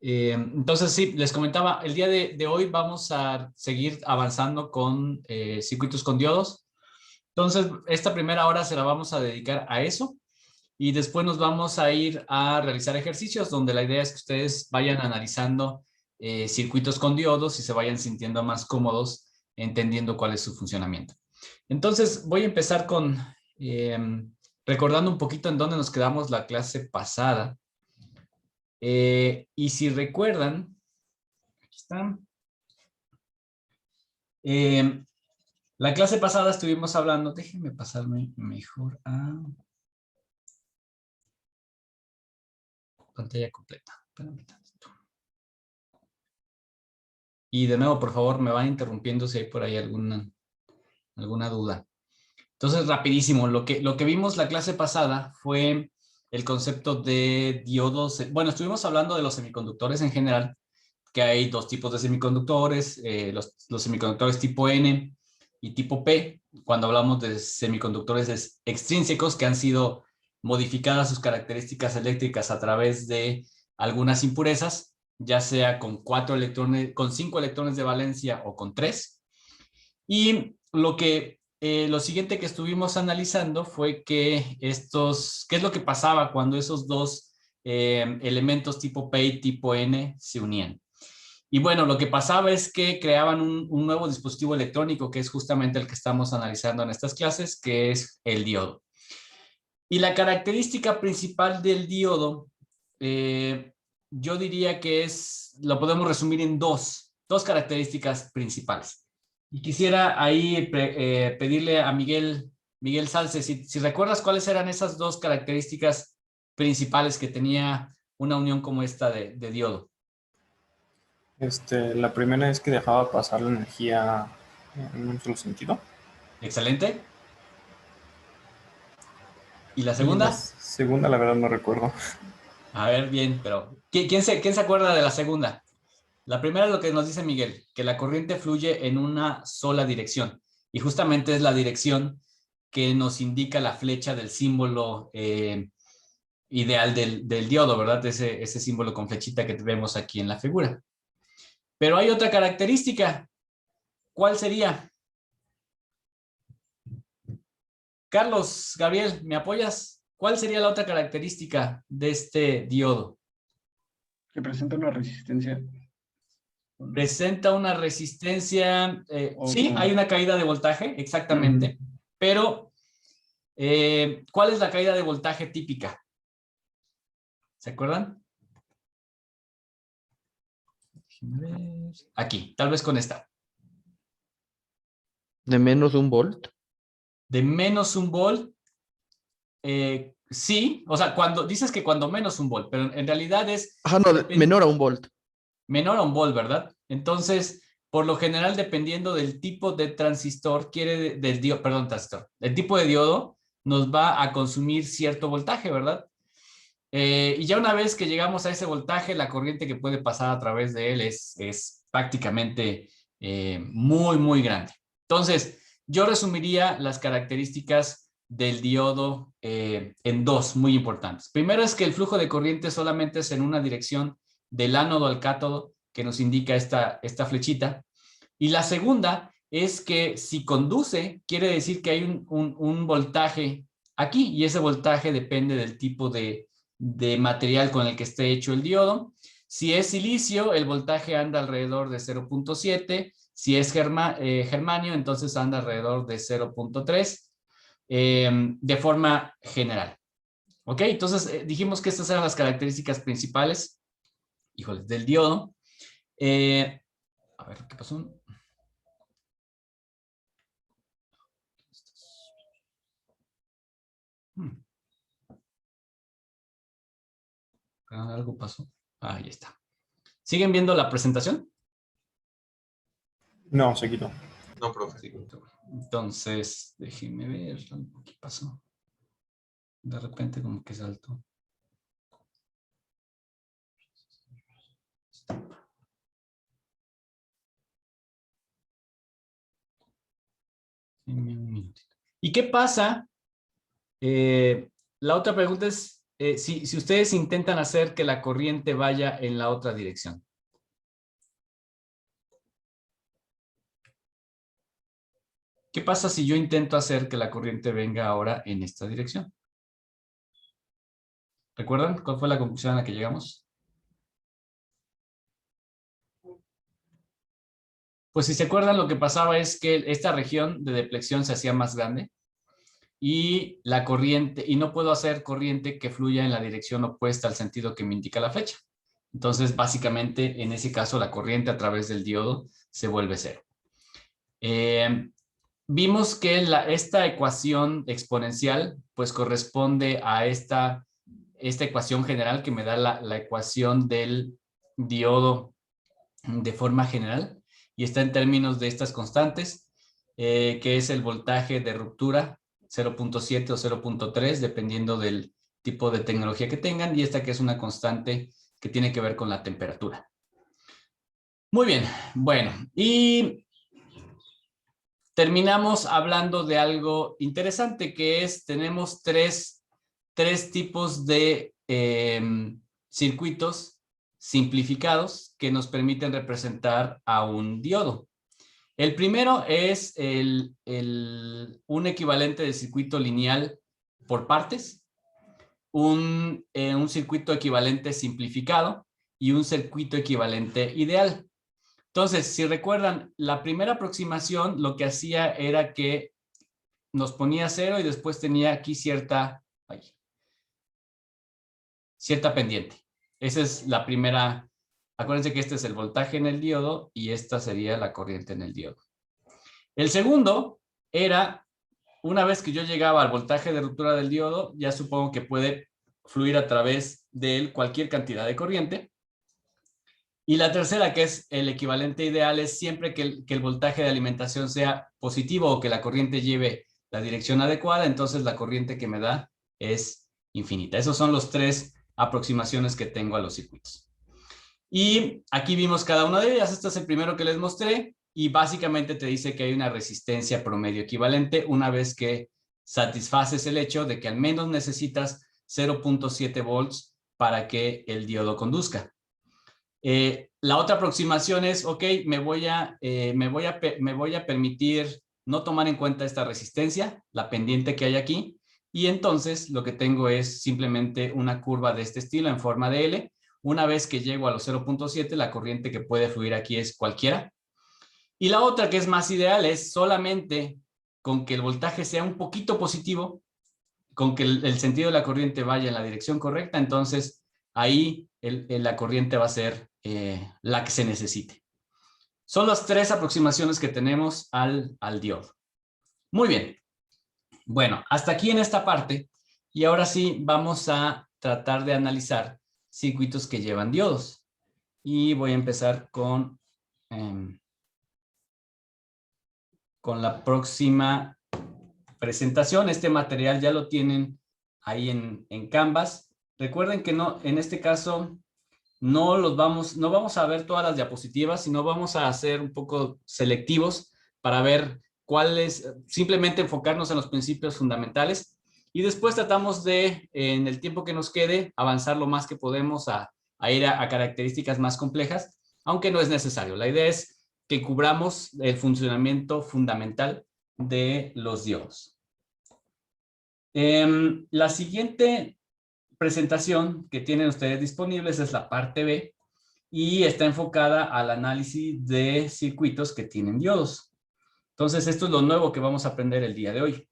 Entonces, sí, les comentaba, el día de hoy vamos a seguir avanzando con circuitos con diodos. Entonces, esta primera hora se la vamos a dedicar a eso y después nos vamos a ir a realizar ejercicios donde la idea es que ustedes vayan analizando circuitos con diodos y se vayan sintiendo más cómodos entendiendo cuál es su funcionamiento. Entonces, voy a empezar con eh, recordando un poquito en dónde nos quedamos la clase pasada. Y si recuerdan, aquí está. La clase pasada estuvimos hablando, déjenme pasarme mejor a pantalla completa. Espérame tantito. Y de nuevo, por favor, me van interrumpiendo si hay por ahí alguna duda. Entonces, rapidísimo, lo que vimos la clase pasada fue el concepto de diodos. Bueno, estuvimos hablando de los semiconductores en general, que hay dos tipos de semiconductores, los semiconductores tipo N y tipo P, cuando hablamos de semiconductores extrínsecos que han sido modificadas sus características eléctricas a través de algunas impurezas, ya sea con 4 electrones, con 5 electrones de valencia o con 3. Y lo siguiente que estuvimos analizando fue que ¿qué es lo que pasaba cuando esos dos elementos tipo P y tipo N se unían? Y bueno, lo que pasaba es que creaban un nuevo dispositivo electrónico, que es justamente el que estamos analizando en estas clases, que es el diodo. Y la característica principal del diodo, yo diría que lo podemos resumir en dos características principales. Y quisiera ahí pedirle a Miguel Salce, si recuerdas cuáles eran esas dos características principales que tenía una unión como esta de diodo. La primera es que dejaba pasar la energía en un solo sentido. Excelente. ¿Y la Y la segunda? segunda, la verdad, no recuerdo. A ver, bien, pero ¿quién se acuerda de la segunda? La primera es lo que nos dice Miguel, que la corriente fluye en una sola dirección. Y justamente es la dirección que nos indica la flecha del símbolo ideal del diodo, ¿verdad? Ese símbolo con flechita que vemos aquí en la figura. Pero hay otra característica. ¿Cuál sería? Carlos, Gabriel, ¿me apoyas? ¿Cuál sería la otra característica de este diodo? Que presenta una resistencia. Presenta una resistencia, sí, hay una caída de voltaje, exactamente, pero ¿cuál es la caída de voltaje típica? ¿Se acuerdan? Aquí, tal vez con esta. ¿De menos de 1 volt? De menos 1 volt, sí, o sea, cuando dices que cuando menos 1 volt, pero en realidad es Ajá, no, menor a 1 volt. menor a 1 volt, ¿verdad? Entonces, por lo general, dependiendo del tipo de transistor, del diodo, perdón, transistor, el tipo de diodo nos va a consumir cierto voltaje, ¿verdad? Y ya una vez que llegamos a ese voltaje, la corriente que puede pasar a través de él es prácticamente muy, muy grande. Entonces, yo resumiría las características del diodo en dos muy importantes. Primero es que el flujo de corriente solamente es en una dirección del ánodo al cátodo, que nos indica esta flechita. Y la segunda es que si conduce, quiere decir que hay un voltaje aquí, y ese voltaje depende del tipo de material con el que esté hecho el diodo. Si es silicio, el voltaje anda alrededor de 0.7. Si es germanio, entonces anda alrededor de 0.3 de forma general. ¿Ok? Entonces dijimos que estas eran las características principales, híjoles, del diodo. A ver, ¿qué pasó? Algo pasó. Ahí está. ¿Siguen viendo la presentación? No, se quitó. No, profe. Sí. Entonces, déjenme ver qué pasó. De repente como que saltó. Un minutito. ¿Y qué pasa? La otra pregunta es, si ustedes intentan hacer que la corriente vaya en la otra dirección. ¿Qué pasa si yo intento hacer que la corriente venga ahora en esta dirección? ¿Recuerdan cuál fue la conclusión a la que llegamos? Pues si se acuerdan, lo que pasaba es que esta región de deflexión se hacía más grande y la corriente, y no puedo hacer corriente que fluya en la dirección opuesta al sentido que me indica la flecha. Entonces, básicamente, en ese caso, la corriente a través del diodo se vuelve cero. Vimos que esta ecuación exponencial pues corresponde a esta ecuación general que me da la ecuación del diodo de forma general y está en términos de estas constantes, que es el voltaje de ruptura 0.7 o 0.3 dependiendo del tipo de tecnología que tengan, y esta que es una constante que tiene que ver con la temperatura. Muy bien, bueno, y terminamos hablando de algo interesante, que es, tenemos tres tipos de circuitos simplificados que nos permiten representar a un diodo. El primero es un equivalente de circuito lineal por partes, un circuito equivalente simplificado y un circuito equivalente ideal. Entonces, si recuerdan, la primera aproximación lo que hacía era que nos ponía 0 y después tenía aquí cierta pendiente. Esa es la primera. Acuérdense que este es el voltaje en el diodo y esta sería la corriente en el diodo. El segundo era, una vez que yo llegaba al voltaje de ruptura del diodo, ya supongo que puede fluir a través de él cualquier cantidad de corriente. Y la tercera, que es el equivalente ideal, es siempre que el voltaje de alimentación sea positivo o que la corriente lleve la dirección adecuada, entonces la corriente que me da es infinita. Esos son los tres aproximaciones que tengo a los circuitos. Y aquí vimos cada una de ellas. Este es el primero que les mostré y básicamente te dice que hay una resistencia promedio equivalente una vez que satisfaces el hecho de que al menos necesitas 0.7 volts para que el diodo conduzca. La otra aproximación es, ok, me voy a permitir no tomar en cuenta esta resistencia, la pendiente que hay aquí, y entonces lo que tengo es simplemente una curva de este estilo en forma de L. Una vez que llego a los 0.7, la corriente que puede fluir aquí es cualquiera. Y la otra, que es más ideal, es solamente con que el voltaje sea un poquito positivo, con que el sentido de la corriente vaya en la dirección correcta, entonces ahí la corriente va a ser la que se necesite. Son las tres aproximaciones que tenemos al diodo. Muy bien. Bueno, hasta aquí en esta parte. Y ahora sí vamos a tratar de analizar circuitos que llevan diodos. Y voy a empezar con la próxima presentación. Este material ya lo tienen ahí en Canvas. Recuerden que no, en este caso no vamos a ver todas las diapositivas, sino vamos a ser un poco selectivos para ver cuáles, simplemente enfocarnos en los principios fundamentales y después tratamos de, en el tiempo que nos quede, avanzar lo más que podemos a ir a características más complejas, aunque no es necesario. La idea es que cubramos el funcionamiento fundamental de los diodos. La siguiente presentación que tienen ustedes disponibles es la parte B y está enfocada al análisis de circuitos que tienen diodos. Entonces, esto es lo nuevo que vamos a aprender el día de hoy.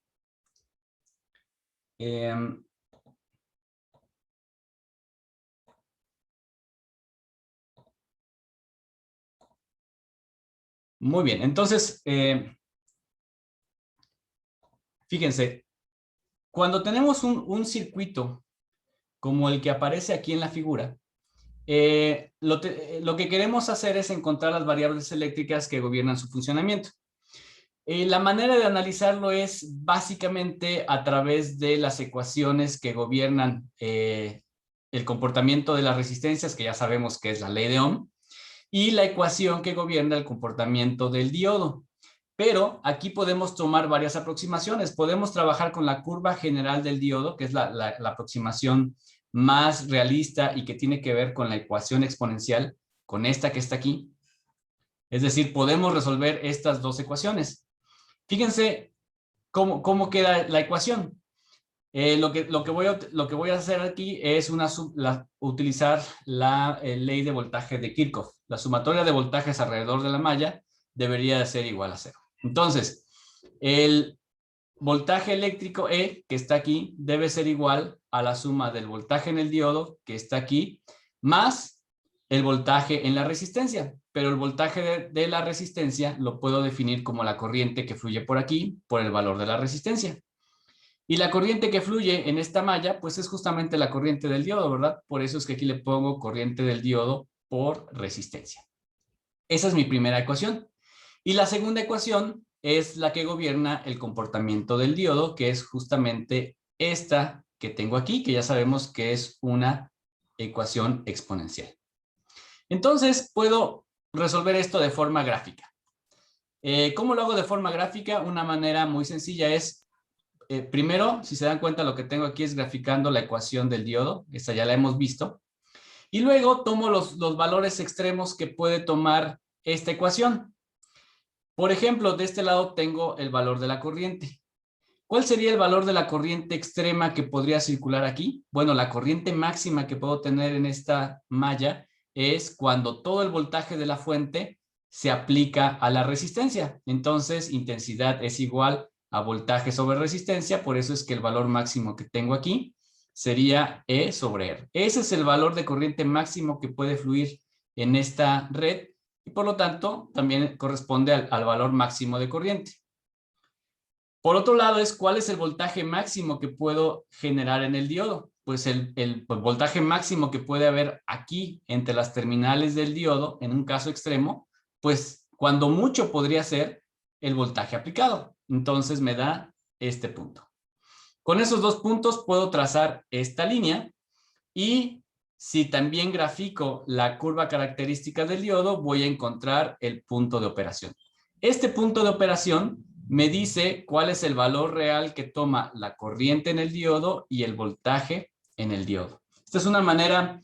Muy bien, entonces, fíjense, cuando tenemos un circuito como el que aparece aquí en la figura, lo que queremos hacer es encontrar las variables eléctricas que gobiernan su funcionamiento. La manera de analizarlo es básicamente a través de las ecuaciones que gobiernan el comportamiento de las resistencias, que ya sabemos que es la ley de Ohm, y la ecuación que gobierna el comportamiento del diodo. Pero aquí podemos tomar varias aproximaciones. Podemos trabajar con la curva general del diodo, que es la aproximación más realista y que tiene que ver con la ecuación exponencial, con esta que está aquí. Es decir, podemos resolver estas dos ecuaciones. Fíjense cómo queda la ecuación. Lo que voy a hacer aquí es utilizar la ley de voltaje de Kirchhoff. La sumatoria de voltajes alrededor de la malla debería de ser igual a 0. Entonces, el voltaje eléctrico E, que está aquí, debe ser igual a la suma del voltaje en el diodo, que está aquí, más el voltaje en la resistencia. Pero el voltaje de la resistencia lo puedo definir como la corriente que fluye por aquí, por el valor de la resistencia. Y la corriente que fluye en esta malla, pues es justamente la corriente del diodo, ¿verdad? Por eso es que aquí le pongo corriente del diodo por resistencia. Esa es mi primera ecuación. Y la segunda ecuación es la que gobierna el comportamiento del diodo, que es justamente esta que tengo aquí, que ya sabemos que es una ecuación exponencial. Entonces, puedo resolver esto de forma gráfica. ¿Cómo lo hago de forma gráfica? Una manera muy sencilla es, primero, si se dan cuenta, lo que tengo aquí es graficando la ecuación del diodo. Esta ya la hemos visto. Y luego tomo los valores extremos que puede tomar esta ecuación. Por ejemplo, de este lado tengo el valor de la corriente. ¿Cuál sería el valor de la corriente extrema que podría circular aquí? Bueno, la corriente máxima que puedo tener en esta malla es cuando todo el voltaje de la fuente se aplica a la resistencia. Entonces, intensidad es igual a voltaje sobre resistencia, por eso es que el valor máximo que tengo aquí sería E sobre R. Ese es el valor de corriente máximo que puede fluir en esta red y por lo tanto también corresponde al valor máximo de corriente. Por otro lado es cuál es el voltaje máximo que puedo generar en el diodo. Pues el voltaje máximo que puede haber aquí entre las terminales del diodo, en un caso extremo, pues cuando mucho podría ser el voltaje aplicado. Entonces me da este punto. Con esos dos puntos puedo trazar esta línea y si también grafico la curva característica del diodo, voy a encontrar el punto de operación. Este punto de operación me dice cuál es el valor real que toma la corriente en el diodo y el voltaje en el diodo. Esta es una manera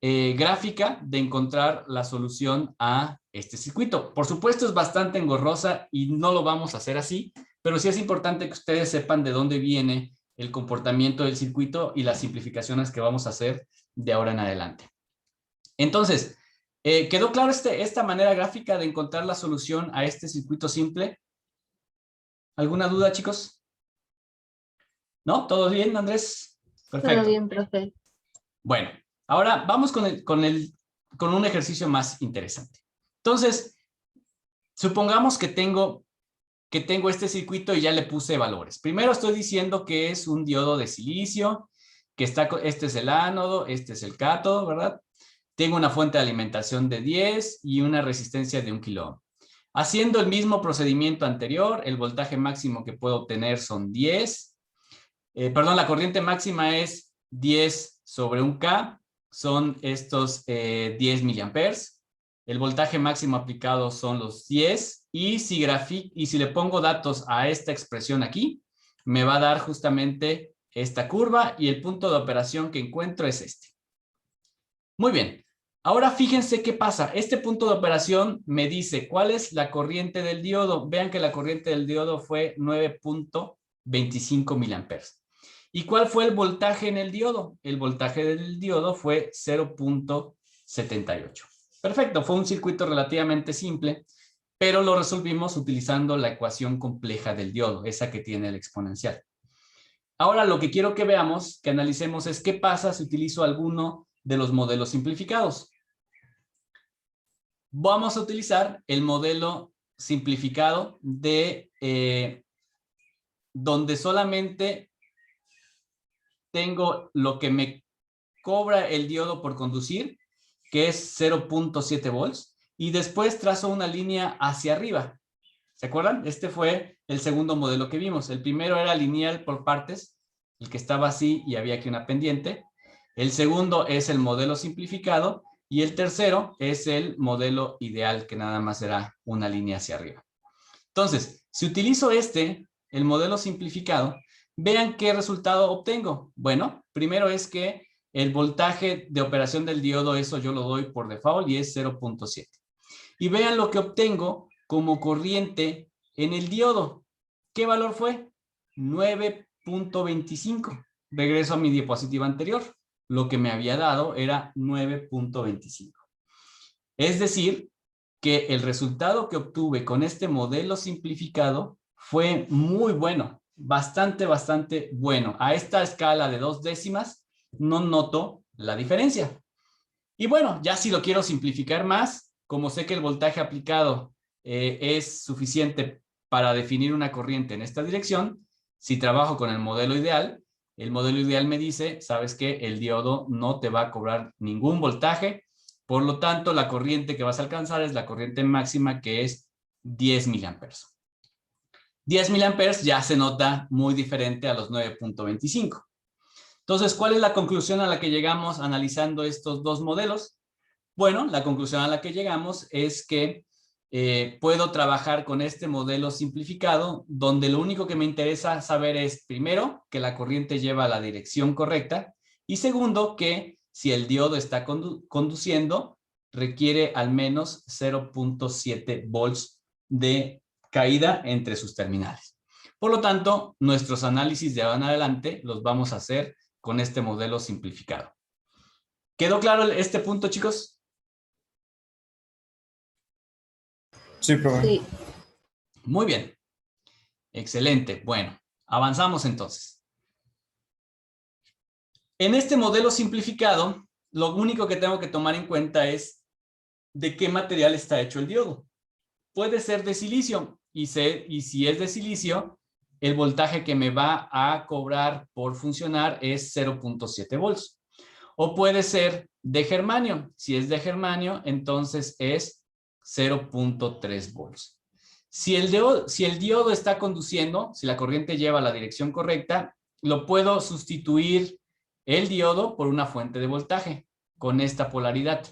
gráfica de encontrar la solución a este circuito. Por supuesto es bastante engorrosa y no lo vamos a hacer así, pero sí es importante que ustedes sepan de dónde viene el comportamiento del circuito y las simplificaciones que vamos a hacer de ahora en adelante. Entonces, ¿quedó claro esta manera gráfica de encontrar la solución a este circuito simple? ¿Alguna duda, chicos? ¿No? ¿Todo bien, Andrés? Perfecto. Todo bien, profe. Bueno, ahora vamos con un ejercicio más interesante. Entonces, supongamos que tengo este circuito y ya le puse valores. Primero estoy diciendo que es un diodo de silicio, que este es el ánodo, este es el cátodo, ¿verdad? Tengo una fuente de alimentación de 10 y una resistencia de 1 kilo ohm. Haciendo el mismo procedimiento anterior, el voltaje máximo que puedo obtener son 10. La corriente máxima es 10 sobre 1K, son estos 10 miliamperes. El voltaje máximo aplicado son los 10 y si le pongo datos a esta expresión aquí, me va a dar justamente esta curva y el punto de operación que encuentro es este. Muy bien. Ahora fíjense qué pasa. Este punto de operación me dice cuál es la corriente del diodo. Vean que la corriente del diodo fue 9.25 miliamperes. ¿Y cuál fue el voltaje en el diodo? El voltaje del diodo fue 0.78. Perfecto, fue un circuito relativamente simple, pero lo resolvimos utilizando la ecuación compleja del diodo, esa que tiene el exponencial. Ahora lo que quiero que veamos, que analicemos es qué pasa si utilizo alguno de los modelos simplificados. Vamos a utilizar el modelo simplificado de donde solamente tengo lo que me cobra el diodo por conducir, que es 0.7 volts, y después trazo una línea hacia arriba. ¿Se acuerdan? Este fue el segundo modelo que vimos. El primero era lineal por partes, el que estaba así y había aquí una pendiente. El segundo es el modelo simplificado y el tercero es el modelo ideal, que nada más era una línea hacia arriba. Entonces, si utilizo el modelo simplificado, vean qué resultado obtengo. Bueno, primero es que el voltaje de operación del diodo, eso yo lo doy por default y es 0.7. Y vean lo que obtengo como corriente en el diodo. ¿Qué valor fue? 9.25. Regreso a mi diapositiva anterior. Lo que me había dado era 9.25. Es decir, que el resultado que obtuve con este modelo simplificado fue muy bueno, bastante bueno. A esta escala de 2 décimas no noto la diferencia. Y bueno, ya si lo quiero simplificar más, como sé que el voltaje aplicado es suficiente para definir una corriente en esta dirección, si trabajo con el modelo ideal me dice, ¿sabes qué? El diodo no te va a cobrar ningún voltaje, por lo tanto, la corriente que vas a alcanzar es la corriente máxima, que es 10 miliamperes. 10 miliamperes ya se nota muy diferente a los 9.25. Entonces, ¿cuál es la conclusión a la que llegamos analizando estos dos modelos? Bueno, la conclusión a la que llegamos es que puedo trabajar con este modelo simplificado, donde lo único que me interesa saber es, primero, que la corriente lleva a la dirección correcta, y segundo, que si el diodo está conduciendo, requiere al menos 0.7 volts de caída entre sus terminales. Por lo tanto, nuestros análisis de ahora en adelante los vamos a hacer con este modelo simplificado. ¿Quedó claro este punto, chicos? Sí, profe. Sí. Muy bien. Excelente. Bueno, avanzamos entonces. En este modelo simplificado, lo único que tengo que tomar en cuenta es de qué material está hecho el diodo. Puede ser de silicio, y si es de silicio, el voltaje que me va a cobrar por funcionar es 0.7 volts. O puede ser de germanio. Si es de germanio, entonces es 0.3 volts. Si el diodo está conduciendo, si la corriente lleva la dirección correcta, lo puedo sustituir el diodo por una fuente de voltaje con esta polaridad.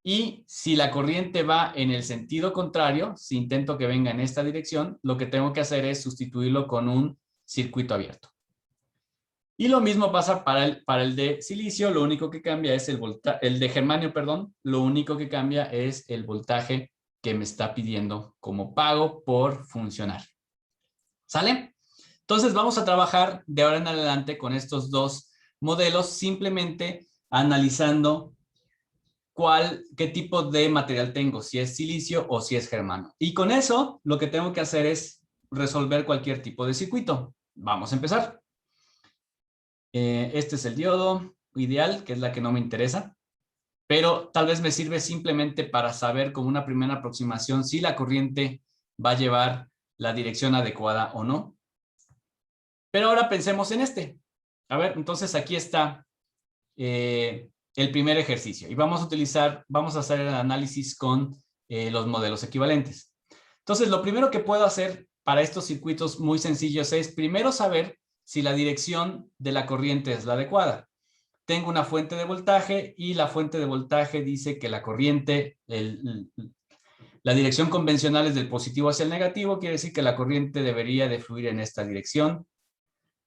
Y si la corriente va en el sentido contrario, si intento que venga en esta dirección, lo que tengo que hacer es sustituirlo con un circuito abierto. Y lo mismo pasa para el de silicio, lo único que cambia es el de germanio, perdón, lo único que cambia es el voltaje que me está pidiendo como pago por funcionar. ¿Sale? Entonces vamos a trabajar de ahora en adelante con estos dos modelos, simplemente analizando qué tipo de material tengo, si es silicio o si es germanio. Y con eso lo que tengo que hacer es resolver cualquier tipo de circuito. Vamos a empezar. Este es el diodo ideal, que es la que no me interesa, pero tal vez me sirve simplemente para saber como una primera aproximación si la corriente va a llevar la dirección adecuada o no. Pero ahora pensemos en este. A ver, entonces aquí está el primer ejercicio y vamos a hacer el análisis con los modelos equivalentes. Entonces, lo primero que puedo hacer para estos circuitos muy sencillos es primero saber si la dirección de la corriente es la adecuada. Tengo una fuente de voltaje y la fuente de voltaje dice que la corriente, la dirección convencional es del positivo hacia el negativo, quiere decir que la corriente debería de fluir en esta dirección.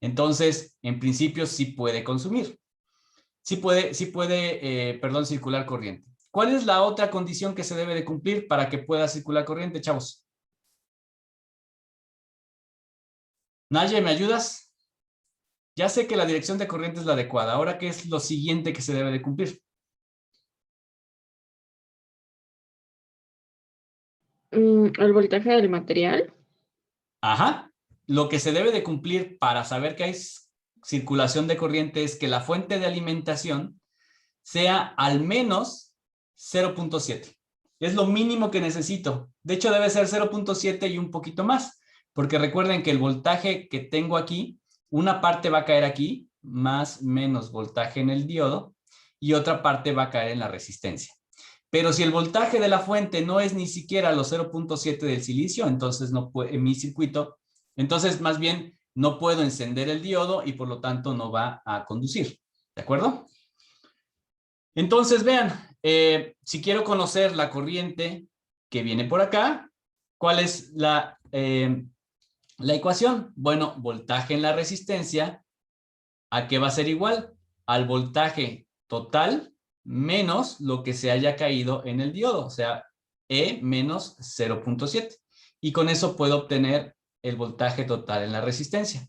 Entonces, en principio sí puede consumir. Sí puede, circular corriente. ¿Cuál es la otra condición que se debe de cumplir para que pueda circular corriente, chavos? Naye, ¿me ayudas? Ya sé que la dirección de corriente es la adecuada. Ahora, ¿qué es lo siguiente que se debe de cumplir? El voltaje del material. Ajá. Lo que se debe de cumplir para saber que hay circulación de corriente es que la fuente de alimentación sea al menos 0.7. Es lo mínimo que necesito. De hecho, debe ser 0.7 y un poquito más, porque recuerden que el voltaje que tengo aquí, una parte va a caer aquí, más menos voltaje en el diodo, y otra parte va a caer en la resistencia. Pero si el voltaje de la fuente no es ni siquiera los 0.7 del silicio, entonces no puede, en mi circuito, entonces más bien no puedo encender el diodo y por lo tanto no va a conducir. ¿De acuerdo? Entonces vean, si quiero conocer la corriente que viene por acá, ¿cuál es la ecuación? Bueno, voltaje en la resistencia, ¿a qué va a ser igual? al voltaje total menos lo que se haya caído en el diodo, o sea, E menos 0.7. Y con eso puedo obtener el voltaje total en la resistencia.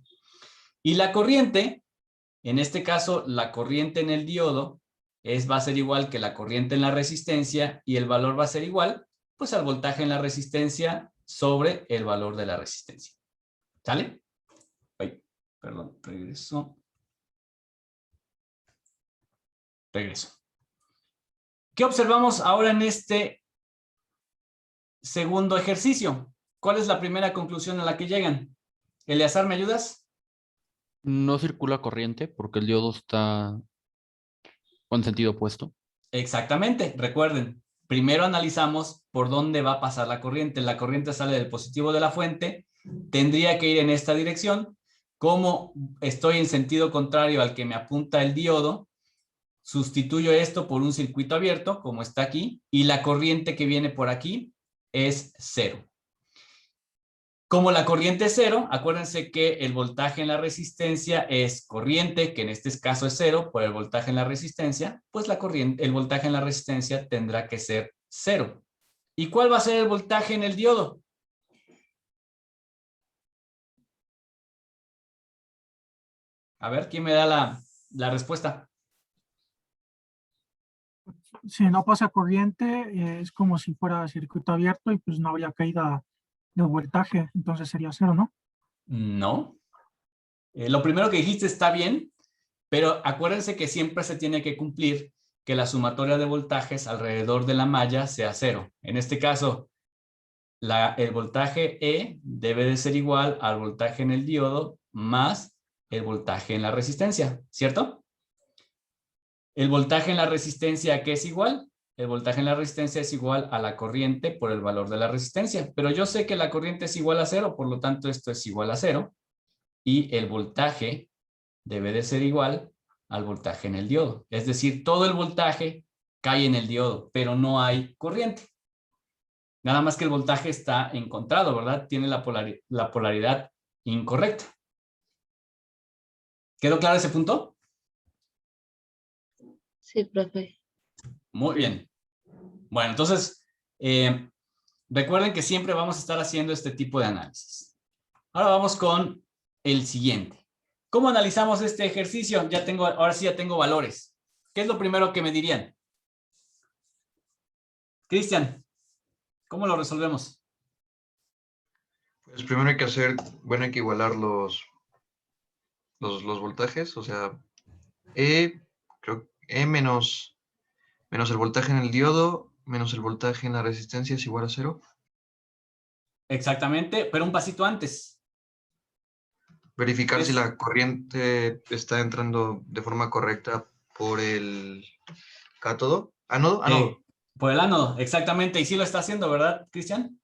Y la corriente, en este caso, la corriente en el diodo va a ser igual que la corriente en la resistencia y el valor va a ser igual, pues al voltaje en la resistencia sobre el valor de la resistencia. ¿Sale? Ay, perdón, regreso. Regreso. ¿Qué observamos ahora en este segundo ejercicio? ¿Cuál es la primera conclusión a la que llegan? Eleazar, ¿me ayudas? No circula corriente porque el diodo está con sentido opuesto. Exactamente, recuerden, primero analizamos por dónde va a pasar la corriente. La corriente sale del positivo de la fuente, tendría que ir en esta dirección. Como estoy en sentido contrario al que me apunta el diodo, sustituyo esto por un circuito abierto, como está aquí, y la corriente que viene por aquí es 0. Como la corriente es 0, acuérdense que el voltaje en la resistencia es corriente, que en este caso es 0, por el voltaje en la resistencia, pues el voltaje en la resistencia tendrá que ser 0. ¿Y cuál va a ser el voltaje en el diodo? A ver, ¿quién me da la respuesta? Si no pasa corriente, es como si fuera circuito abierto y pues no habría caída de voltaje, entonces sería 0, ¿no? No. Lo primero que dijiste está bien, pero acuérdense que siempre se tiene que cumplir que la sumatoria de voltajes alrededor de la malla sea 0. En este caso, el voltaje E debe de ser igual al voltaje en el diodo más el voltaje en la resistencia, ¿cierto? El voltaje en la resistencia, ¿a qué es igual? El voltaje en la resistencia es igual a la corriente por el valor de la resistencia, pero yo sé que la corriente es igual a 0, por lo tanto esto es igual a 0, y el voltaje debe de ser igual al voltaje en el diodo. Es decir, todo el voltaje cae en el diodo, pero no hay corriente. Nada más que el voltaje está encontrado, ¿verdad? Tiene la polaridad incorrecta. ¿Quedó claro ese punto? Sí, profe. Muy bien. Bueno, entonces, recuerden que siempre vamos a estar haciendo este tipo de análisis. Ahora vamos con el siguiente. ¿Cómo analizamos este ejercicio? Ahora sí ya tengo valores. ¿Qué es lo primero que me dirían? Cristian, ¿cómo lo resolvemos? Pues primero hay que hay que igualar los voltajes, o sea, E menos el voltaje en el diodo, menos el voltaje en la resistencia es igual a 0. Exactamente, pero un pasito antes. Verificar si la corriente está entrando de forma correcta por el cátodo. ¿Ánodo? Por el ánodo, exactamente. Y sí lo está haciendo, ¿verdad, Cristian?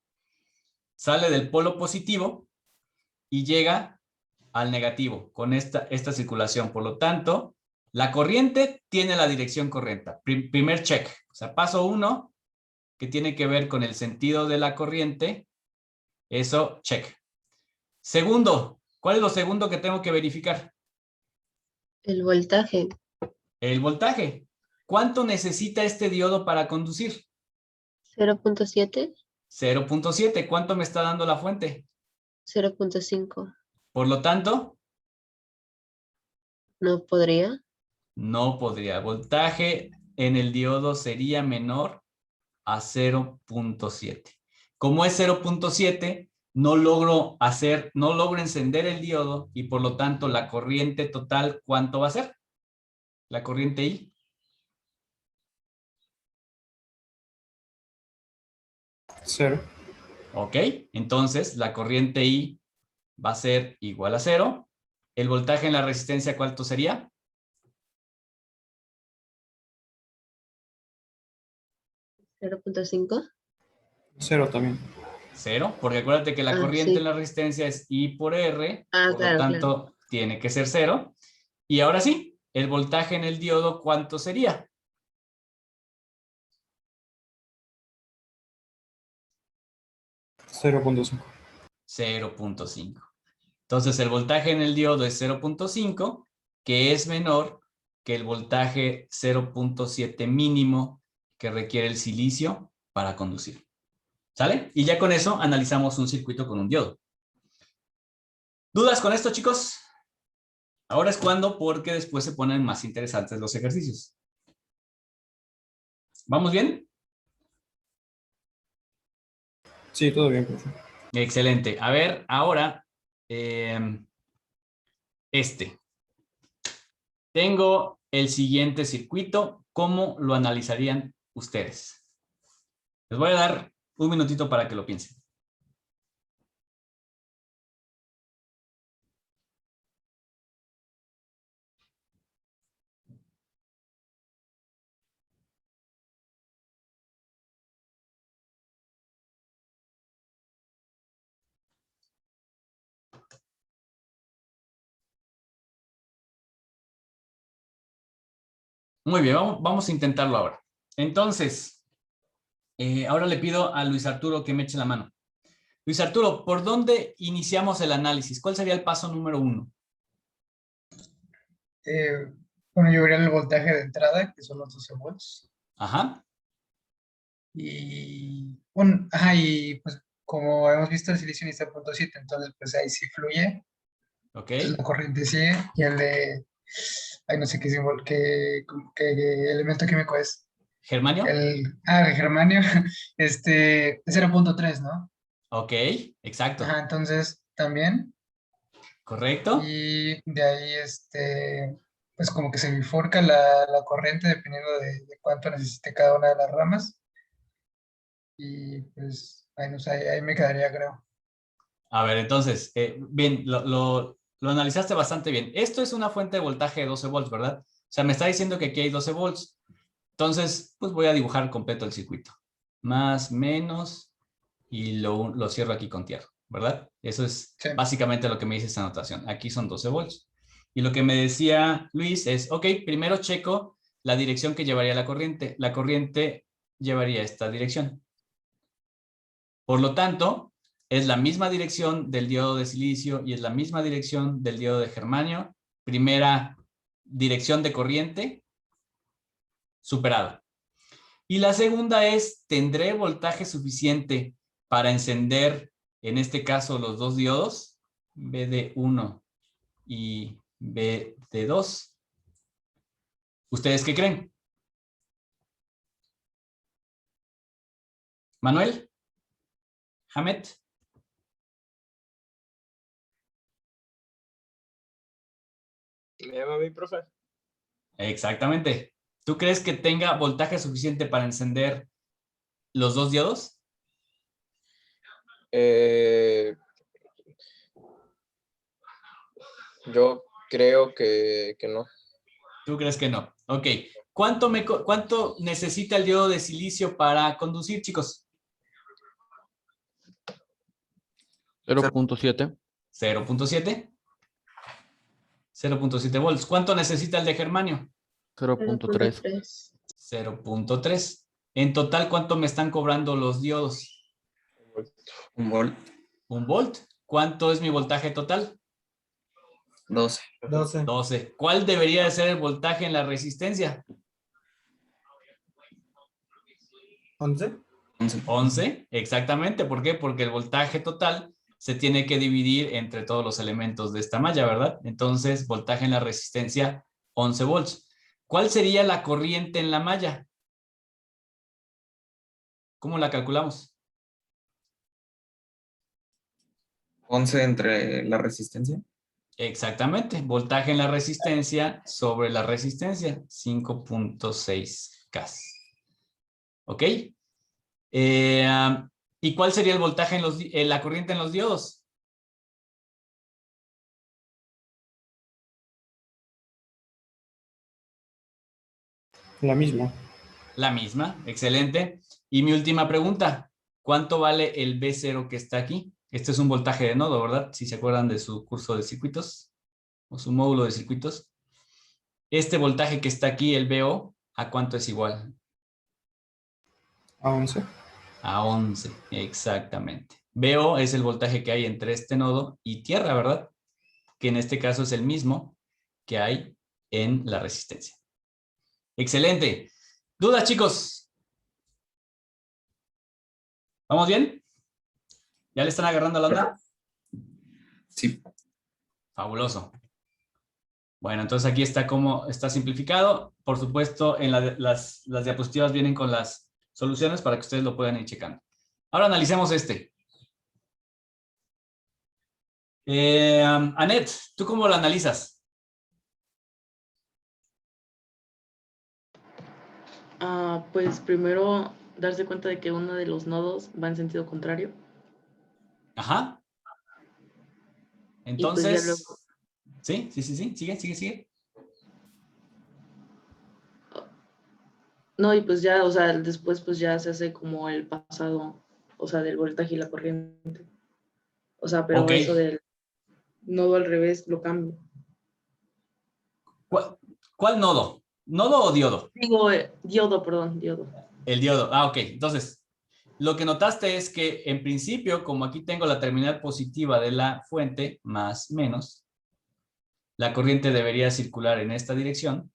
Sale del polo positivo y llega al negativo con esta circulación. Por lo tanto, la corriente tiene la dirección correcta. Primer check. O sea, paso 1, que tiene que ver con el sentido de la corriente. Eso, check. Segundo, ¿cuál es lo segundo que tengo que verificar? El voltaje. El voltaje. ¿Cuánto necesita este diodo para conducir? 0.7. 0.7. ¿Cuánto me está dando la fuente? 0.5. Por lo tanto, No podría. no podría. Voltaje en el diodo sería menor a 0.7. Como es 0.7, no logro encender el diodo y por lo tanto la corriente total, ¿cuánto va a ser? La corriente I. 0. Ok, entonces la corriente I va a ser igual a 0. ¿El voltaje en la resistencia cuánto sería? 0.5. 0 también. 0, porque acuérdate que la corriente Sí. en la resistencia es I por R, por Claro, lo tanto tiene que ser 0. Y ahora sí, el voltaje en el diodo, ¿cuánto sería? Claro. 0.5. 0.5. Entonces el voltaje en el diodo es 0.5, que es menor que el voltaje 0.7 mínimo que requiere el silicio para conducir. ¿Sale? Y ya con eso analizamos un circuito con un diodo. ¿Dudas con esto, chicos? Ahora es cuando, porque después se ponen más interesantes los ejercicios. ¿Vamos bien? Sí, todo bien, profe. Excelente. A ver, ahora, tengo el siguiente circuito. ¿Cómo lo analizarían ustedes? Les voy a dar un minutito para que lo piensen. Muy bien, vamos a intentarlo ahora. Entonces, ahora le pido a Luis Arturo que me eche la mano. Luis Arturo, ¿por dónde iniciamos el análisis? ¿Cuál sería el paso número 1? Bueno, yo vería el voltaje de entrada, que son los 12 volts. Ajá. Y, bueno, ajá, y pues como hemos visto, el silicio está a 0.7, entonces pues ahí sí fluye. Ok. Entonces la corriente sigue. Y el de, ay, no sé qué símbolo, qué elemento químico es. ¿Germanio? El germanio, es 0.3, ¿no? Ok, exacto. Ajá, entonces también. ¿Correcto? Y de ahí, pues como que se bifurca la corriente dependiendo de cuánto necesite cada una de las ramas. Y pues, ahí, no sé, ahí me quedaría, creo. A ver, entonces, bien, lo analizaste bastante bien. Esto es una fuente de voltaje de 12 volts, ¿verdad? O sea, me está diciendo que aquí hay 12 volts. Entonces, pues voy a dibujar completo el circuito. Más, menos, y lo cierro aquí con tierra, ¿verdad? Eso es Sí. básicamente lo que me dice esta anotación. Aquí son 12 volts. Y lo que me decía Luis es, ok, primero checo la dirección que llevaría la corriente. La corriente llevaría esta dirección. Por lo tanto, es la misma dirección del diodo de silicio y es la misma dirección del diodo de germanio. Primera dirección de corriente superada. Y la segunda es, ¿tendré voltaje suficiente para encender, en este caso, los dos diodos? BD1 y BD2. ¿Ustedes qué creen? ¿Manuel? ¿Hamed? ¿Me llama a mí, profe? Exactamente. ¿Tú crees que tenga voltaje suficiente para encender los dos diodos? Yo creo que no. ¿Tú crees que no? Ok. ¿Cuánto necesita el diodo de silicio para conducir, chicos? 0.7. 0.7. 0.7 volts. ¿Cuánto necesita el de germanio? 0.3. 0.3. 0.3. En total, ¿cuánto me están cobrando los diodos? 1 volt. 1 volt. ¿Cuánto es mi voltaje total? 12. 12. ¿Cuál debería de ser el voltaje en la resistencia? 11. 11, exactamente. ¿Por qué? Porque el voltaje total se tiene que dividir entre todos los elementos de esta malla, ¿verdad? Entonces, voltaje en la resistencia, 11 volts. ¿Cuál sería la corriente en la malla? ¿Cómo la calculamos? 11 entre la resistencia. Exactamente. Voltaje en la resistencia sobre la resistencia, 5.6 K. ¿Ok? ¿Y cuál sería el voltaje en la corriente en los diodos? La misma. La misma, excelente. Y mi última pregunta, ¿cuánto vale el B0 que está aquí? Este es un voltaje de nodo, ¿verdad? Si se acuerdan de su curso de circuitos o su módulo de circuitos. Este voltaje que está aquí, el BO, ¿a cuánto es igual? A 11. A 11, exactamente. BO es el voltaje que hay entre este nodo y tierra, ¿verdad? Que en este caso es el mismo que hay en la resistencia. Excelente. ¿Dudas, chicos? ¿Vamos bien? ¿Ya le están agarrando la onda? Sí. Fabuloso. Bueno, entonces aquí está como está simplificado. Por supuesto, en las diapositivas vienen con las soluciones para que ustedes lo puedan ir checando. Ahora analicemos este. Anet, ¿tú cómo lo analizas? Pues primero darse cuenta de que uno de los nodos va en sentido contrario. Ajá. Y pues ya Entonces, luego, sí. Sigue. no, y pues ya, o sea, después pues ya se hace como el pasado, o sea, del voltaje y la corriente. O sea, pero Ok. eso del nodo al revés lo cambio. ¿Cuál nodo? ¿Nodo o diodo? Digo, diodo, perdón, diodo. El diodo. Ah, ok. Entonces, lo que notaste es que en principio, como aquí tengo la terminal positiva de la fuente, más menos, la corriente debería circular en esta dirección.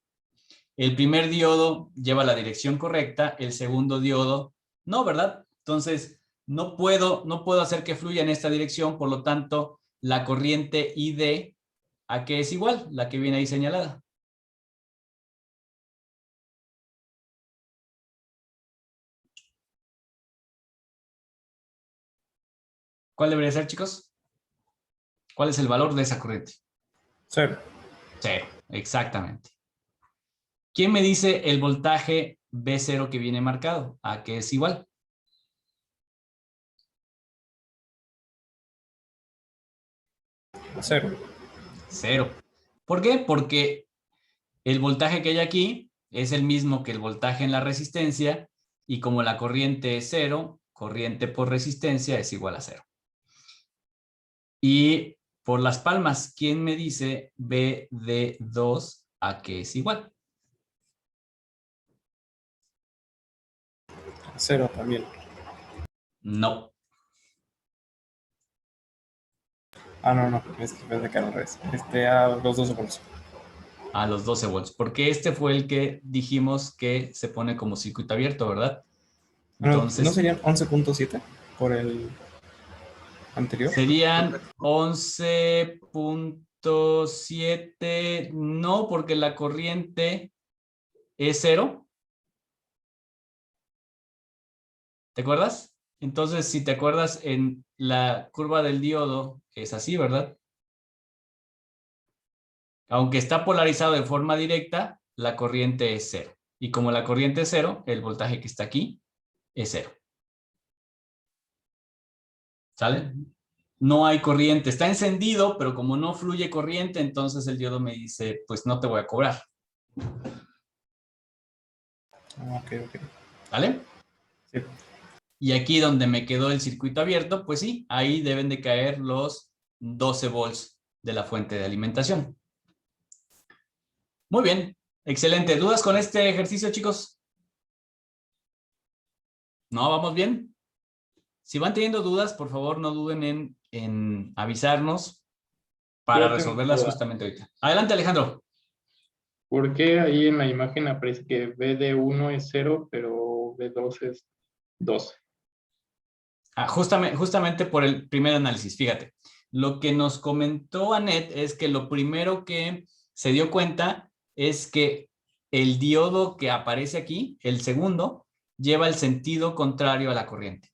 El primer diodo lleva la dirección correcta, el segundo diodo no, ¿verdad? Entonces, no puedo hacer que fluya en esta dirección, por lo tanto, la corriente ID, ¿a qué es igual? La que viene ahí señalada. ¿Cuál debería ser, chicos? ¿Cuál es el valor de esa corriente? 0. 0, exactamente. ¿Quién me dice el voltaje B0 que viene marcado? ¿A qué es igual? Cero. 0. ¿Por qué? Porque el voltaje que hay aquí es el mismo que el voltaje en la resistencia y como la corriente es 0, corriente por resistencia es igual a 0. Y por las palmas, ¿quién me dice B de 2 a qué es igual? 0 también. No. No. Es que de cara al revés. A los 12 volts. A los 12 volts. Porque este fue el que dijimos que se pone como circuito abierto, ¿verdad? Entonces, ¿No serían 11.7 por el anterior? serían 11.7. No, porque la corriente es 0. ¿Te acuerdas? Entonces, si te acuerdas, en la curva del diodo es así, ¿verdad? Aunque está polarizado de forma directa, la corriente es 0. Y como la corriente es 0, el voltaje que está aquí es 0. ¿Sale? No hay corriente. Está encendido, pero como no fluye corriente, entonces el diodo me dice, pues no te voy a cobrar. Ok. ¿Vale? Sí. Y aquí donde me quedó el circuito abierto, pues sí, ahí deben de caer los 12 volts de la fuente de alimentación. Muy bien, excelente. ¿Dudas con este ejercicio, chicos? ¿No? ¿Vamos bien? Si van teniendo dudas, por favor, no duden en avisarnos para resolverlas justamente ahorita. Adelante, Alejandro. ¿Por qué ahí en la imagen aparece que BD1 es 0, pero B2 es 12? Justamente por el primer análisis, fíjate. Lo que nos comentó Anet es que lo primero que se dio cuenta es que el diodo que aparece aquí, el segundo, lleva el sentido contrario a la corriente.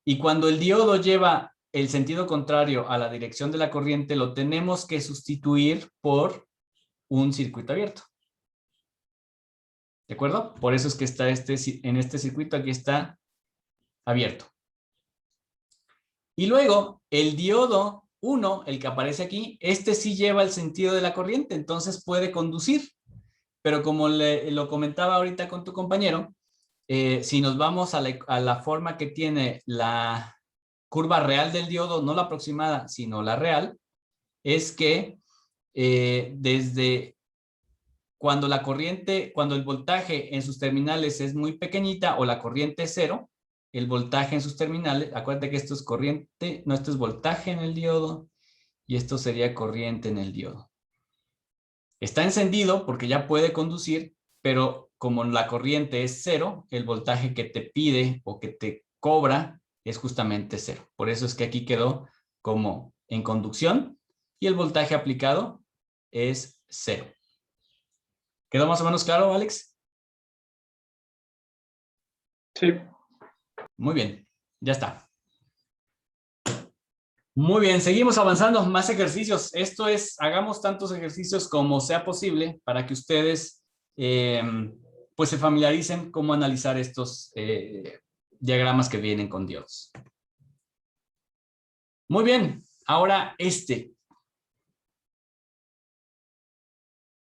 Y cuando el diodo lleva el sentido contrario a la dirección de la corriente, lo tenemos que sustituir por un circuito abierto. ¿De acuerdo? Por eso es que está en este circuito, aquí está abierto. Y luego, el diodo 1, el que aparece aquí, este sí lleva el sentido de la corriente, entonces puede conducir. Pero como lo comentaba ahorita con tu compañero, si nos vamos a la forma que tiene la curva real del diodo, no la aproximada, sino la real, es que desde cuando el voltaje en sus terminales es muy pequeñita o la corriente es 0, el voltaje en sus terminales, acuérdate que esto es corriente, no, esto es voltaje en el diodo y esto sería corriente en el diodo. Está encendido porque ya puede conducir, pero como la corriente es 0, el voltaje que te pide o que te cobra es justamente 0. Por eso es que aquí quedó como en conducción y el voltaje aplicado es 0. ¿Quedó más o menos claro, Alex? Sí. Muy bien, ya está. Muy bien, seguimos avanzando, más ejercicios. Esto es, hagamos tantos ejercicios como sea posible para que ustedes pues se familiaricen cómo analizar estos diagramas que vienen con diodos. Muy bien, ahora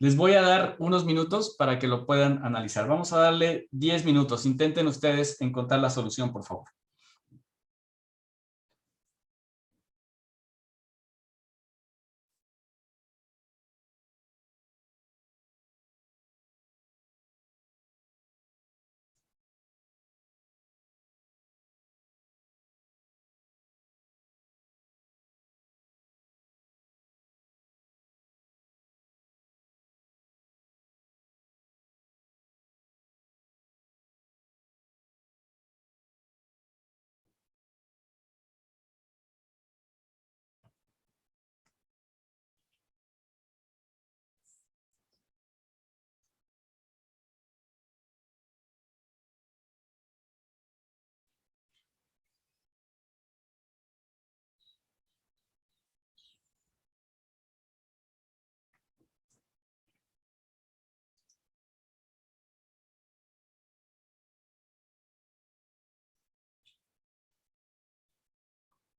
les voy a dar unos minutos para que lo puedan analizar. Vamos a darle 10 minutos. Intenten ustedes encontrar la solución, por favor.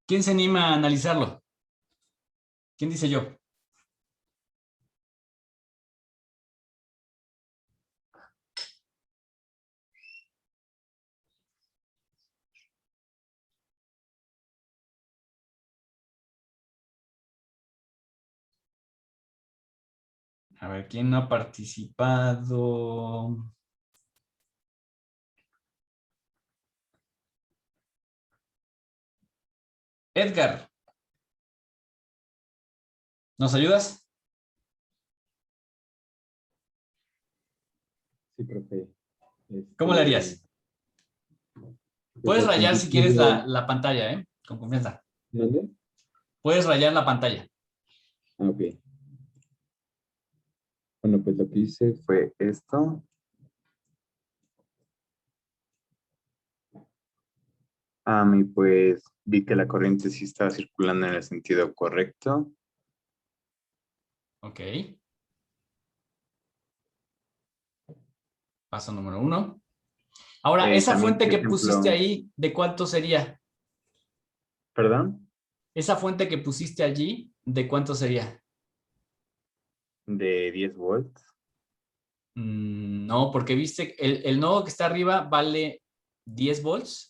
¿Quién se anima a analizarlo? ¿Quién dice yo? A ver, ¿quién no ha participado? Edgar, ¿nos ayudas? Sí, profe. ¿Cómo le harías? Puedes rayar si quieres la pantalla, ¿eh? Con confianza. ¿Dónde? Puedes rayar la pantalla. Ah, ok. Bueno, pues lo que hice fue esto. Y pues vi que la corriente sí estaba circulando en el sentido correcto. Ok. Paso número 1. Ahora, esa También, fuente por que ejemplo, pusiste ahí, ¿de cuánto sería? ¿Perdón? Esa fuente que pusiste allí, ¿de cuánto sería? De 10 volts. No, porque viste, el nodo que está arriba vale 10 volts,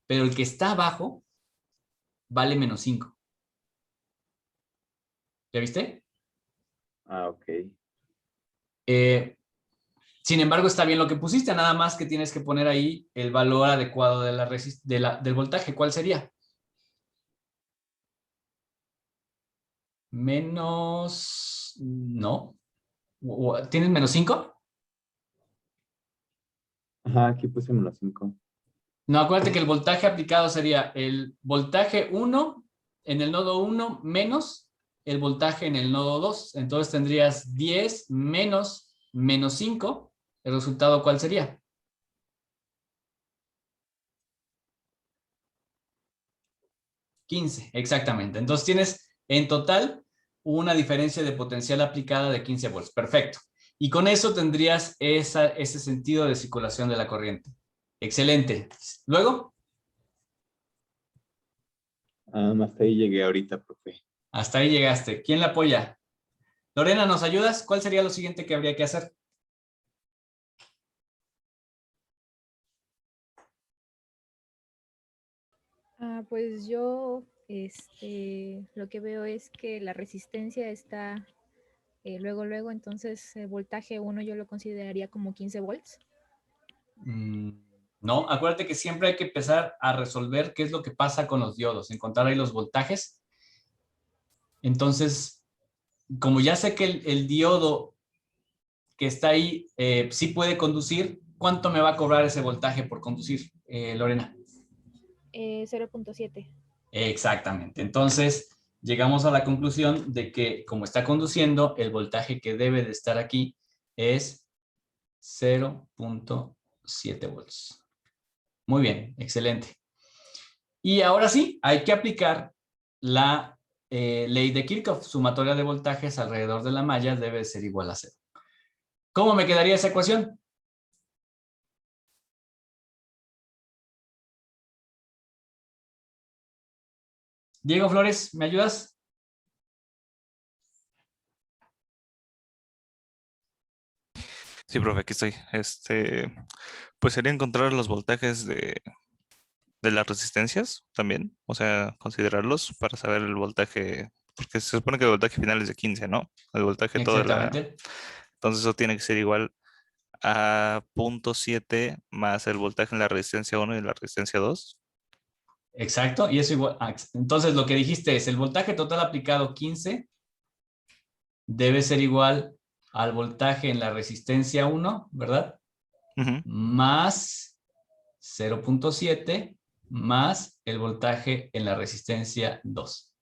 pero el que está abajo vale menos 5. ¿Ya viste? Ah, ok. Sin embargo, está bien lo que pusiste, nada más que tienes que poner ahí el valor adecuado de del voltaje. ¿Cuál sería? Menos... No. ¿Tienes menos 5? Ajá, aquí puse menos 5. No, acuérdate que el voltaje aplicado sería el voltaje 1 en el nodo 1 menos el voltaje en el nodo 2. Entonces tendrías 10 menos menos 5. ¿El resultado cuál sería? 15, exactamente. Entonces tienes en total una diferencia de potencial aplicada de 15 volts. Perfecto. Y con eso tendrías ese sentido de circulación de la corriente. Excelente. Luego, Hasta ahí llegué ahorita, profe. hasta ahí llegaste. ¿Quién la apoya? Lorena, ¿nos ayudas? ¿Cuál sería lo siguiente que habría que hacer? Pues yo lo que veo es que la resistencia está luego, entonces el voltaje 1 yo lo consideraría como 15 volts. No, acuérdate que siempre hay que empezar a resolver qué es lo que pasa con los diodos, encontrar ahí los voltajes. Entonces, como ya sé que el diodo que está ahí sí puede conducir, ¿cuánto me va a cobrar ese voltaje por conducir, Lorena? 0.7. Exactamente. Entonces, llegamos a la conclusión de que como está conduciendo, el voltaje que debe de estar aquí es 0.7 volts. Muy bien, excelente. Y ahora sí, hay que aplicar la ley de Kirchhoff. Sumatoria de voltajes alrededor de la malla debe ser igual a 0. ¿Cómo me quedaría esa ecuación? Diego Flores, ¿me ayudas? Sí, profe, aquí estoy. Pues sería encontrar los voltajes de las resistencias también, o sea, considerarlos para saber el voltaje, porque se supone que el voltaje final es de 15, ¿no? El voltaje todo de la... Exactamente. Entonces eso tiene que ser igual a 0.7 más el voltaje en la resistencia 1 y la resistencia 2. Exacto, y eso igual. Entonces lo que dijiste es el voltaje total aplicado 15 debe ser igual al voltaje en la resistencia 1, ¿verdad? Más 0.7 más el voltaje en la resistencia 2.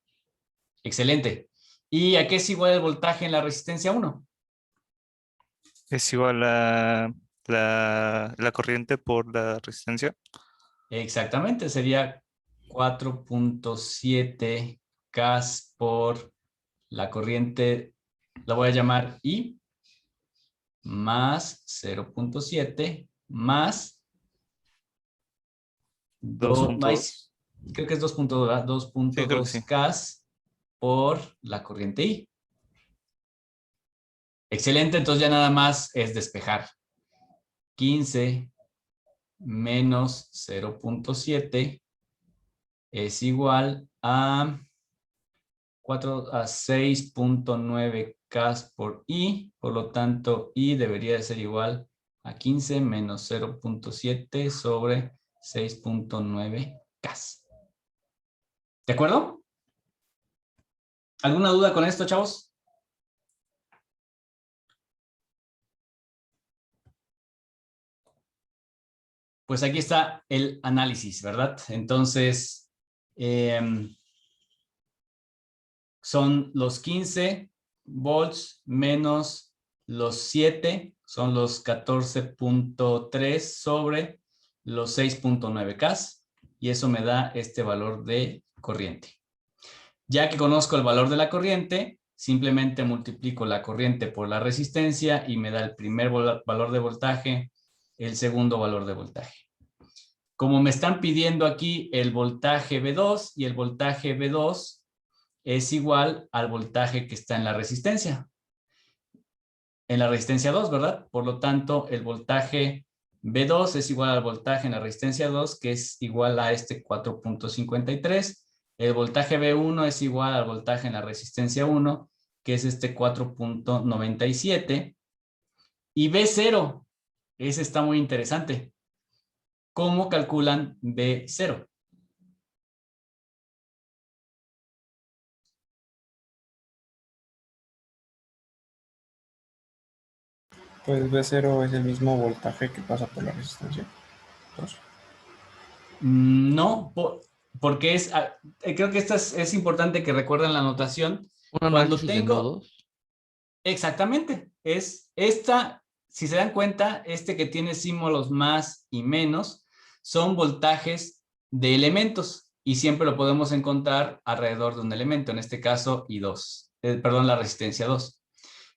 Excelente. ¿Y a qué es igual el voltaje en la resistencia 1? Es igual a la corriente por la resistencia. Exactamente, sería 4.7 cas por la corriente, la voy a llamar I, más 0.7 más 2.2. creo que es 2.2, ¿verdad? Sí, creo que 2.2 sí. cas por la corriente I. Excelente, entonces ya nada más es despejar. 15 menos 0.7 es igual a 6.9 cas por I, por lo tanto I debería de ser igual a 15 menos 0.7 sobre 6.9 cas. ¿De acuerdo? ¿Alguna duda con esto, chavos? Pues aquí está el análisis, ¿verdad? Entonces, son los 15 volts menos los 7, son los 14.3 sobre los 6.9 cas, y eso me da este valor de corriente. Ya que conozco el valor de la corriente, simplemente multiplico la corriente por la resistencia y me da el primer valor de voltaje, el segundo valor de voltaje. Como me están pidiendo aquí el voltaje V2 y el voltaje V2 es igual al voltaje que está en la resistencia 2, ¿verdad? Por lo tanto, el voltaje V2 es igual al voltaje en la resistencia 2, que es igual a este 4.53. El voltaje V1 es igual al voltaje en la resistencia 1, que es este 4.97. Y V0, ese está muy interesante. ¿Cómo calculan V0? Pues V0 es el mismo voltaje que pasa por la resistencia 2. No, porque creo que es importante que recuerden la notación. Un Cuando análisis de tengo, nodos. exactamente, es esta, si se dan cuenta, que tiene símbolos más y menos, son voltajes de elementos y siempre lo podemos encontrar alrededor de un elemento, en este caso I2, perdón, la resistencia 2.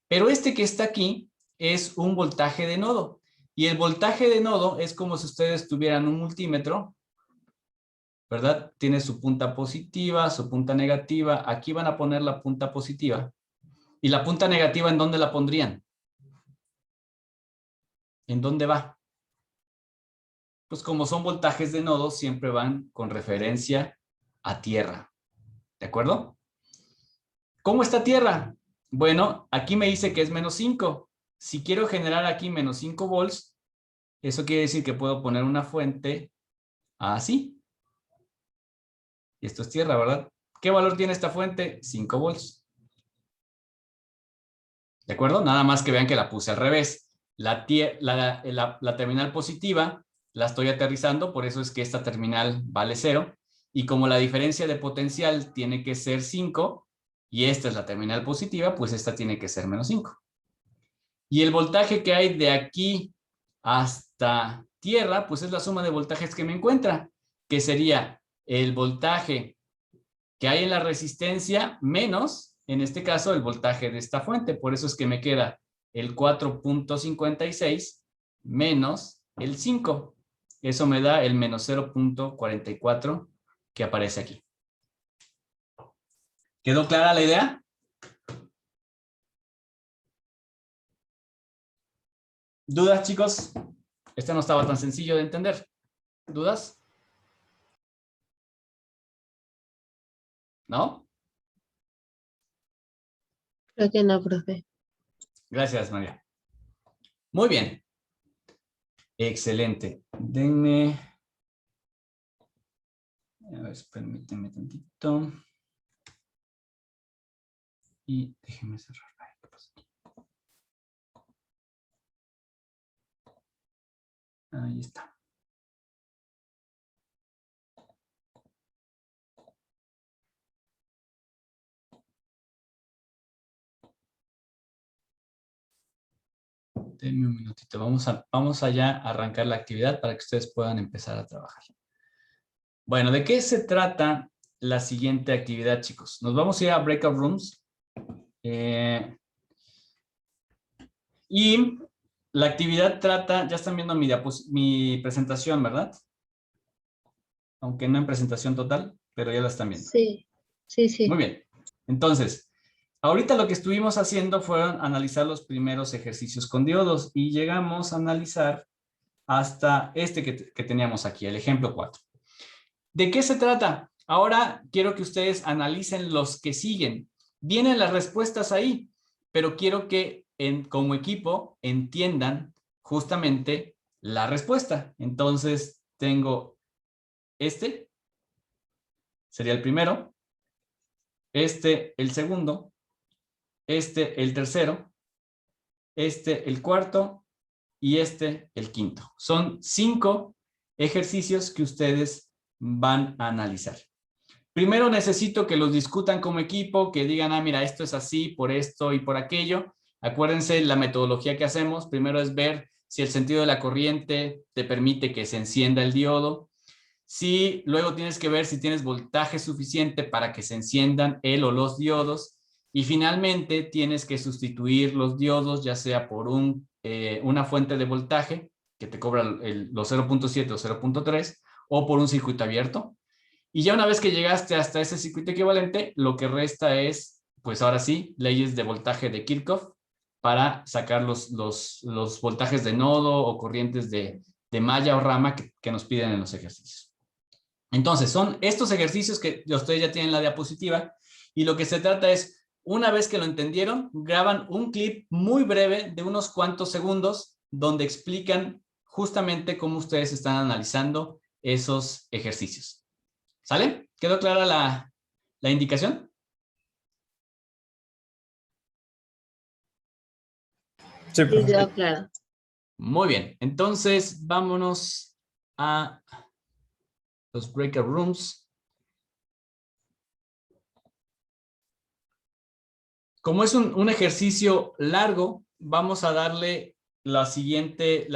Pero este que está aquí es un voltaje de nodo, y el voltaje de nodo es como si ustedes tuvieran un multímetro, ¿verdad? Tiene su punta positiva, su punta negativa. Aquí van a poner la punta positiva. ¿Y la punta negativa en dónde la pondrían? ¿En dónde va? Pues como son voltajes de nodo, siempre van con referencia a tierra. ¿De acuerdo? ¿Cómo está tierra? Bueno, aquí me dice que es menos 5. Si quiero generar aquí menos 5 volts, eso quiere decir que puedo poner una fuente así. Y esto es tierra, ¿verdad? ¿Qué valor tiene esta fuente? 5 volts. ¿De acuerdo? Nada más que vean que la puse al revés. La terminal positiva la estoy aterrizando, por eso es que esta terminal vale 0. Y como la diferencia de potencial tiene que ser 5, y esta es la terminal positiva, pues esta tiene que ser menos 5. Y el voltaje que hay de aquí hasta tierra, pues es la suma de voltajes que me encuentra, que sería el voltaje que hay en la resistencia menos, en este caso, el voltaje de esta fuente. Por eso es que me queda el 4.56 menos el 5. Eso me da el menos 0.44 que aparece aquí. ¿Quedó clara la idea? ¿Dudas, chicos? Este no estaba tan sencillo de entender. ¿Dudas? ¿No? Creo que no, profe. Gracias, María. Muy bien. Excelente. Denme... A ver, permítanme tantito. Y déjenme cerrar. Ay, ¿qué pasa aquí? Ahí está. Denme un minutito. Vamos allá a arrancar la actividad para que ustedes puedan empezar a trabajar. Bueno, ¿de qué se trata la siguiente actividad, chicos? Nos vamos a ir a Breakout Rooms. Y la actividad trata, ya están viendo mi presentación, ¿verdad? Aunque no en presentación total, pero ya la están viendo. Sí, sí, sí. Muy bien. Entonces, ahorita lo que estuvimos haciendo fueron analizar los primeros ejercicios con diodos y llegamos a analizar hasta este que teníamos aquí, el ejemplo 4. ¿De qué se trata? Ahora quiero que ustedes analicen los que siguen. Vienen las respuestas ahí, pero quiero que como equipo entiendan justamente la respuesta. Entonces, tengo este, sería el primero, este el segundo, este el tercero, este el cuarto y este el quinto. Son 5 ejercicios que ustedes van a analizar. Primero necesito que los discutan como equipo, que digan, ah, mira, esto es así, por esto y por aquello. Acuérdense la metodología que hacemos. Primero es ver si el sentido de la corriente te permite que se encienda el diodo. Si luego tienes que ver si tienes voltaje suficiente para que se enciendan el o los diodos. Y finalmente tienes que sustituir los diodos, ya sea por una fuente de voltaje que te cobra los 0.7 o 0.3 o por un circuito abierto. Y ya una vez que llegaste hasta ese circuito equivalente, lo que resta es, pues ahora sí, leyes de voltaje de Kirchhoff para sacar los voltajes de nodo o corrientes de malla o rama que nos piden en los ejercicios. Entonces, son estos ejercicios que ustedes ya tienen en la diapositiva y lo que se trata es, una vez que lo entendieron, graban un clip muy breve de unos cuantos segundos donde explican justamente cómo ustedes están analizando esos ejercicios. ¿Sale? ¿Quedó clara la indicación? Sí, Sí, profe. quedó claro. Muy bien. Entonces, vámonos a los breakout rooms. Como es un ejercicio largo, vamos a darle la siguiente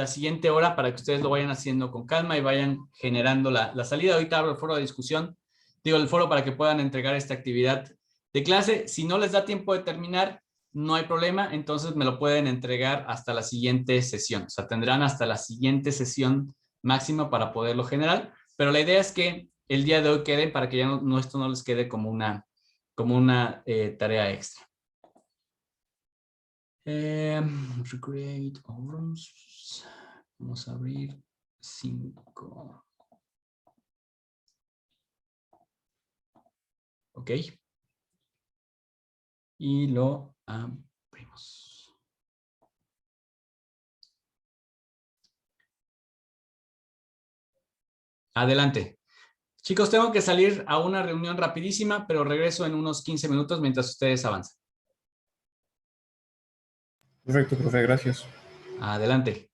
hora para que ustedes lo vayan haciendo con calma y vayan generando la salida. Ahorita abro el foro de discusión, digo el foro para que puedan entregar esta actividad de clase. Si no les da tiempo de terminar, no hay problema, entonces me lo pueden entregar hasta la siguiente sesión. O sea, tendrán hasta la siguiente sesión máxima para poderlo generar, pero la idea es que el día de hoy quede para que ya esto no les quede como una tarea extra. Recreate all rooms. Vamos a abrir 5. Ok. Y lo abrimos. Adelante. Chicos, tengo que salir a una reunión rapidísima, pero regreso en unos 15 minutos mientras ustedes avanzan. Perfecto, profe, gracias. Adelante.